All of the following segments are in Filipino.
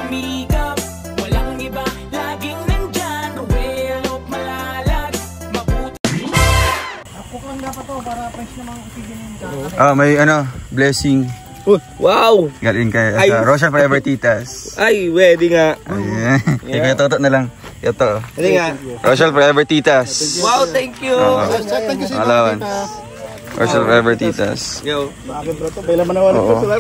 sumikap. Walang iba, laging nandyan. Ruwelo, malalag, mabuti. Ako lang dapat to para fresh namang oxygen yung Ah, may ano, blessing. Wow! Galing kay Rochelle Forever Titas. Ay, pwede nga. Ayan. Ikaw toto na lang. Ito. Pwede nga. Rochelle Forever Titas. Wow, thank you! Alawan. Rochelle Forever Titas. Yo. Bakit bro to? Bailan manawalan ko to.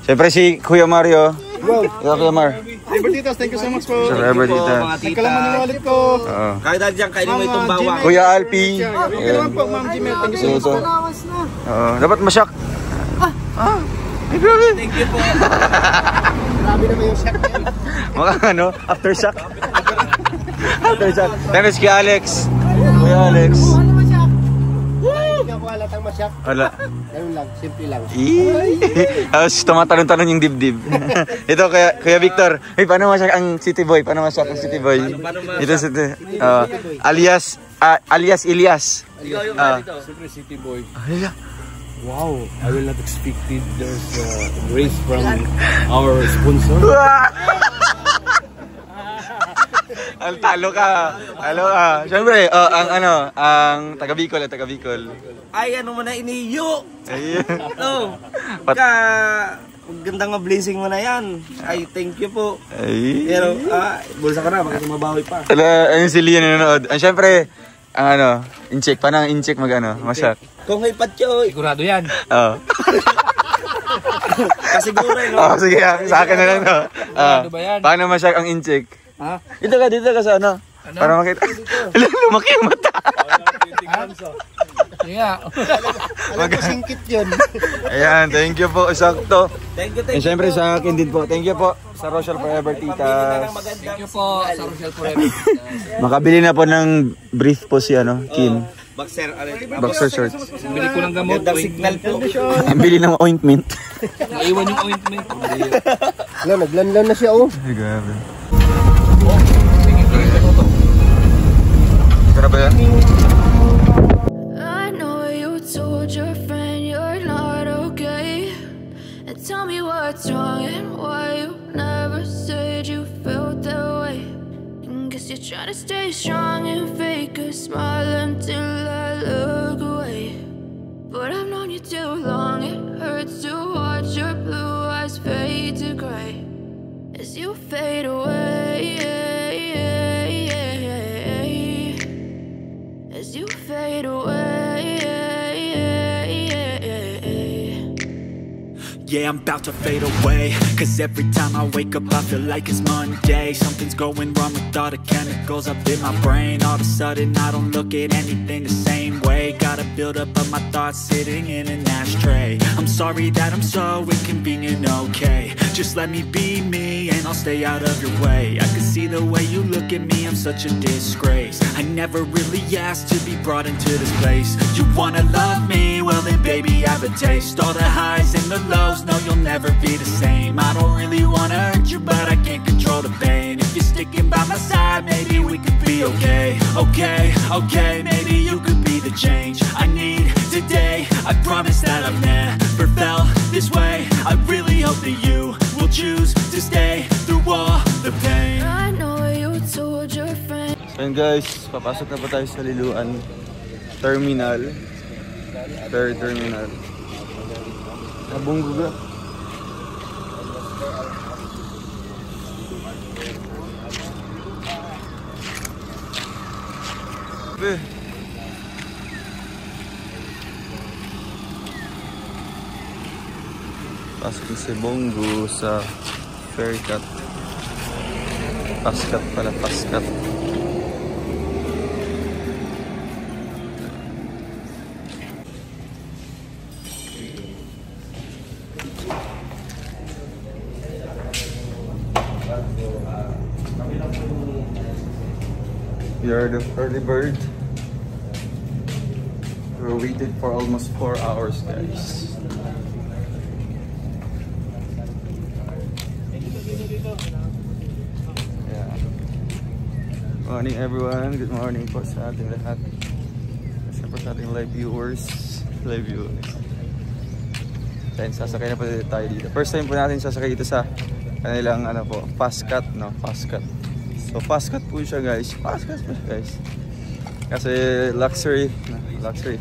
Siyempre si Kuya Mario. Ikaw Kuya Mar. Forever Titas, thank you so much po. Forever Titas. Nagkalaman ng wallet ko. Oo. Kahit dyan, kainin mo itong bawang. Kuya Alpi. Okay naman po, Ma'am Jimel. Thank you so much. Oo. Dapat masyak. Thank you po. Grabe naman yung shock niya. Mga ano, aftershock. Aftershock. Thanks kay Alex. Kuya Alex. Hindi ako halatang masyak. Wala. Ganun lang, simple lang. Tapos tumatanong-tanong yung dibdib. Ito Kuya Victor. Hey, paano masyak ang City Boy? Paano masyak ang City Boy? Ito alias Elias. Ikaw yung dito. Siyempre City Boy. Ay, Wow, I will not expected there's grace from our sponsor. Ang talo ka. Siyempre, ang taga Bicol, Ay, ano mo na iniyo? Ayun. Oh. Gandang blessing mo na yan. Ay, thank you po. Ay. Pero, bulsa ka na, baka mabawi pa. Ayun si Lian nanonood. Siyempre, ang in-check. Paano ang in-check masyak? Kung may patyo, Sigurado yan. Oo. kasiguro no? Oh, sige, sa akin na lang no. Sigurado ba yan? Paano masyak ang in-check? Ha? Dito ka sa ano? Para makita. Lumaki yung mata. Sige nga. Alam ko singkit yun. Ayan, thank you po. Sakto. Thank you. And syempre sa akin din po. Thank you po sa Rochelle Forever Titas. Thank you po sa Rochelle Forever. Makabili na po ng brief po si Kim. Boxer shorts. Bili ko ng gamot. Gandang signal po. Bili ng ointment. Naiwan yung ointment. Wala, naglanlan na siya oh. Ay, grabe. Sarap ba yan? I know you told your friend you're not okay, and tell me what's wrong and why you never said you felt that way. And guess you're trying to stay strong and fake a smile until I look away. But I've known you too long, it hurts to watch your blue eyes fade to gray as you fade away. As you fade away. Yeah, I'm about to fade away, cause every time I wake up I feel like it's Monday. Something's going wrong with all the chemicals up in my brain. All of a sudden I don't look at anything the same way. Got a build up of my thoughts sitting in an ashtray. I'm sorry that I'm so inconvenient, okay. Just let me be me and I'll stay out of your way. I can see the way you look at me, I'm such a disgrace. I never really asked to be brought into this place. You wanna love me? Well then baby I have a taste. All the highs and the lows, no you'll never be the same. I don't really wanna hurt you but I can't control the pain. If you're sticking by my side, maybe we could be okay. Okay, maybe you could be the change I need today. I promise that I've never felt this way. I really hope that you will choose to stay through all the pain. I know you told your friend. So yun guys, papasok na pa tayo sa Liloan Terminal. Third terminal. Nabunggo ga. Pasok si Bongo sa Faircut. Paskat pala, paskat. We are the early bird. We waited for almost 4 hours, guys. Yeah. Morning everyone. Good morning po sa ating lahat. Siyempre sa ating live viewers. Then sasakay na po tayo dito. First time po natin sasakay dito sa kanilang ano po, fast cut, no? Fast cut. So fast cut po siya guys. Fast cut po siya guys. Kasi luxury, no? Luxury.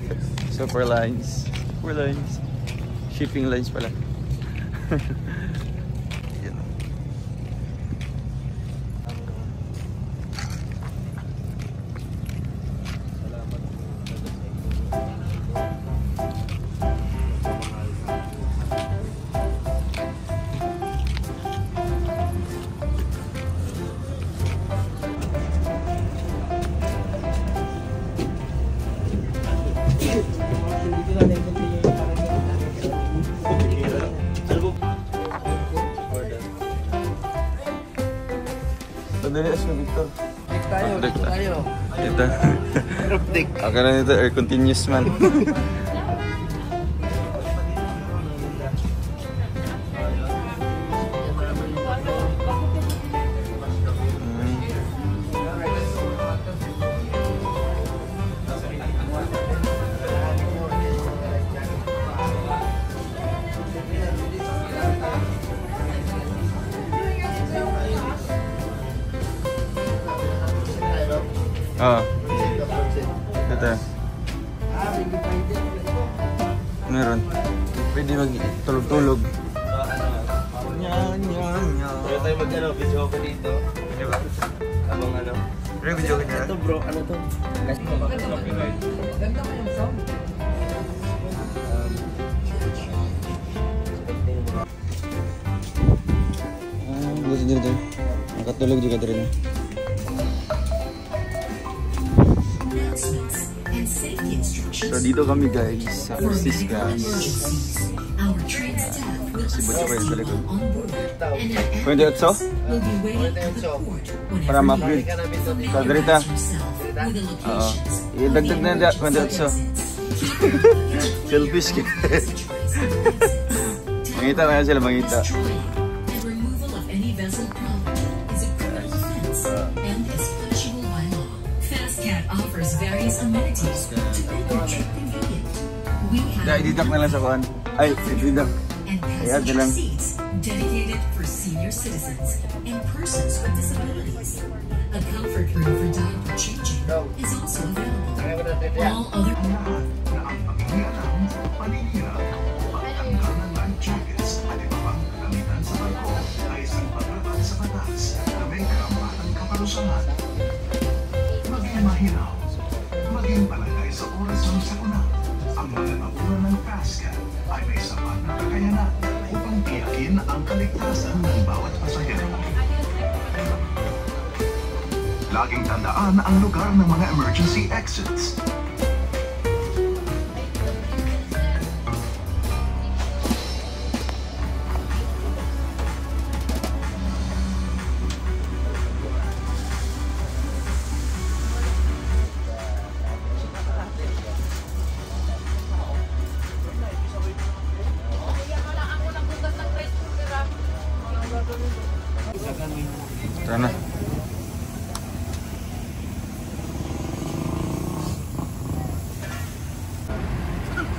Super lines. Shipping lines pala. Yan. Sandali as Victor. Break tayo. Ito. Ako na nito, air continuous man. Oo. Ito. Meron. Pwede mag-tulog-tulog. Pwede tayo mag-ano, video ako dito. Di ba? Abang ano. Pwede video ka niya? Ito bro, ano to? Ganda mo yung sound. Buti dito. Makatulog juga dito. So dito kami guys sa Franciscas. Si Butch pa yun sa likod. Pwede otso? Para ma-upgrade. So dirita. Oo. Idagdag na dyan. Pwede otso. Selfish ka. Mangita na sila, mangita. Offers various amenities to make your trip convenient. We have Ididak na lang sa kuhan. Ay, ididak. and Ayan, passenger lang. seats dedicated for senior citizens and persons with disabilities. A comfort room for diaper changing is also available. All other Maging mahinaw, maging palagay sa oras ng sakuna. Ang mga nauna ng PASCA ay may sapat na kakayanan upang tiyakin ang kaligtasan ng bawat pasahero. Laging tandaan ang lugar ng mga emergency exits. Tara na.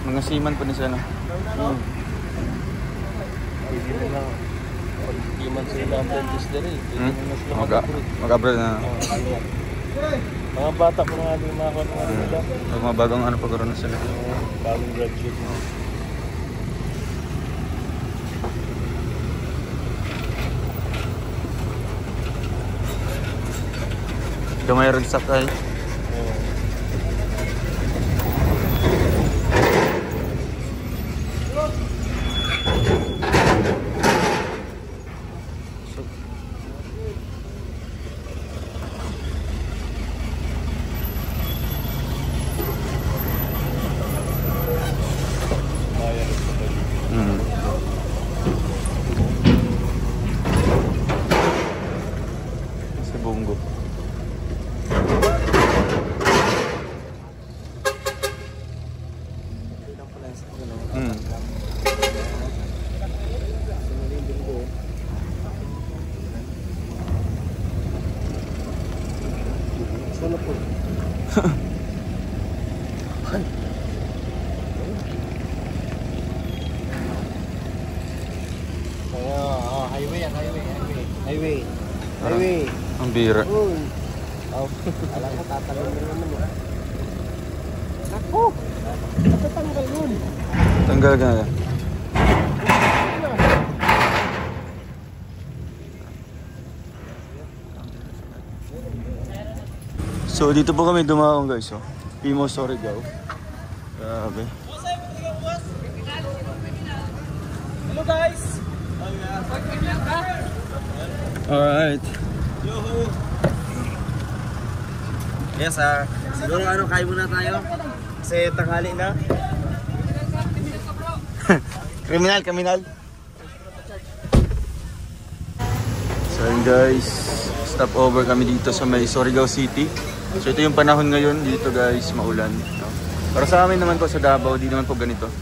Mga seaman pa na siya, no? Pwede na lang. Pag-iman sila ang dentist na rin. Mag-abroad na. Mga bata ko nga din mga kanuhan nila. Mga bagong ano pagkaroon na sila. Bagong graduate na. Gamay rin sakay. Sa Bungo. Highway. Highway. Ang bira. Uy. Oh, alam ko tatanong mo naman eh. Ako! Natatanggal yun. Tanggal ka na. So dito po kami dumaong guys, oh. Pimo Surigao. Grabe. Hello guys! Alright. Yes sir. Siguro kain muna tayo. Kasi tanghali na. Kriminal. So yun guys, stop over kami dito sa may Surigao City. So ito yung panahon ngayon dito guys, maulan. No? Para sa amin naman po sa Davao, di naman po ganito.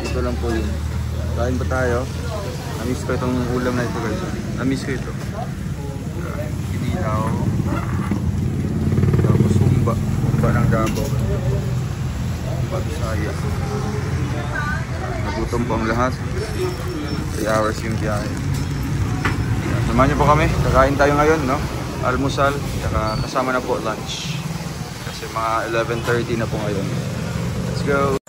Dito lang po yun. Kain pa tayo. Namiss ko itong ulam na ito guys. Namiss ko ito. Kinilaw. Tapos humba. Humba ng Davao. Humba Bisaya. Nagutom po ang lahat. 3 hours yung biyahe. Samahan niyo po kami. Kakain tayo ngayon, no? Almusal. Saka kasama na po lunch. Kasi mga 11:30 na po ngayon. Let's go!